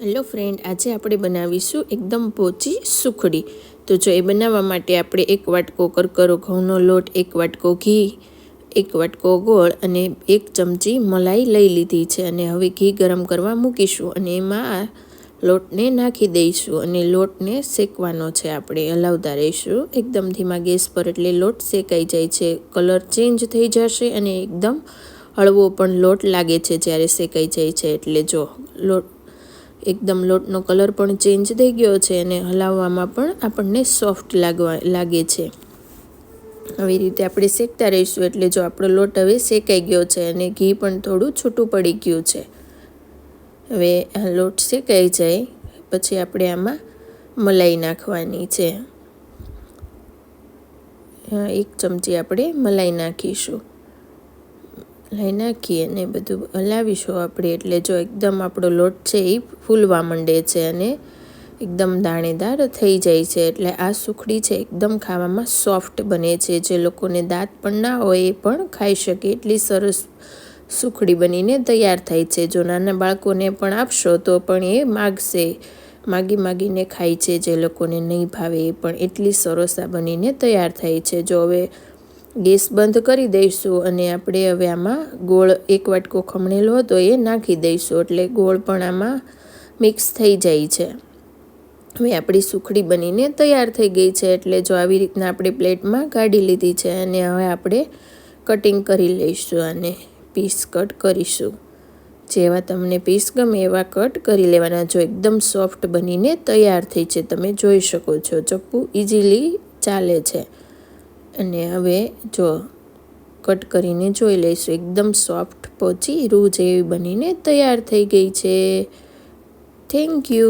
Hello friend, આજે આપણે બનાવીશું એકદમ પોચી સુખડી. તો જો એ બનાવવા માટે આપણે 1 વાટકો કરકરો ઘઉંનો લોટ, 1 વાટકો ઘી, 1 વાટકો ગોળ અને 1 ચમચી મલાઈ લઈ લીધી છે. અને હવે ઘી ગરમ કરવા મૂકીશું અને એમાં આ લોટને નાખી દઈશું અને લોટને શેકવાનો છે. આપણે હલાવતા રહીશું એકદમ ધીમા ગેસ પર, એટલે લોટ શેકાઈ જાય છે, કલર ચેન્જ થઈ જશે અને એકદમ હળવો પણ લોટ લાગે છે જ્યારે શેકાઈ જાય છે. એટલે જો લોટ એકદમ લોટનો કલર પણ ચેન્જ થઈ ગયો છે અને હલાવવામાં પણ આપણને સોફ્ટ લાગે છે. આવી રીતે આપણે શેકતા રહીશું. એટલે જો આપણો લોટ હવે શેકાઈ ગયો છે અને ઘી પણ થોડું છૂટું પડી ગયું છે. હવે આ લોટ શેકાઈ જાય પછી આપણે આમાં મલાઈ નાખવાની છે. 1 ચમચી આપણે મલાઈ નાખીશું. લઈ નાખી અને બધું હલાવીશું આપણે. એટલે જો એકદમ આપણો લોટ છે એ ફૂલવા માંડે છે અને એકદમ દાણેદાર થઈ જાય છે. એટલે આ સુખડી છે એકદમ ખાવામાં સોફ્ટ બને છે. જે લોકોને દાંત પણ ના હોય એ પણ ખાઈ શકે એટલી સરસ સુખડી બનીને તૈયાર થાય છે. જો નાના બાળકોને પણ આપશો તો પણ એ માગીને ખાય છે. જે લોકોને નહીં ભાવે એ પણ એટલી સરસ આ બનીને તૈયાર થાય છે. જો હવે ગેસ બંધ કરી દઈશું અને આપણે હવે આમાં ગોળ 1 વાટકો ખમણેલો હતો એ નાખી દઈશું. એટલે ગોળ પણ આમાં મિક્સ થઈ જાય છે. હવે આપણી સુખડી બનીને તૈયાર થઈ ગઈ છે. એટલે જો આવી રીતના આપણે પ્લેટમાં કાઢી લીધી છે અને હવે આપણે કટિંગ કરી લઈશું અને પીસ કટ કરીશું. જેવા તમને પીસ ગમે એવા કટ કરી લેવાના. જો એકદમ સોફ્ટ બનીને તૈયાર થઈ છે, તમે જોઈ શકો છો. ચપ્પુ ઇઝીલી ચાલે છે. અને હવે જો કટ કરીને જોઈ લઈશું, એકદમ સોફ્ટ પોચી રૂ જેવી બનીને તૈયાર થઈ ગઈ છે. Thank you.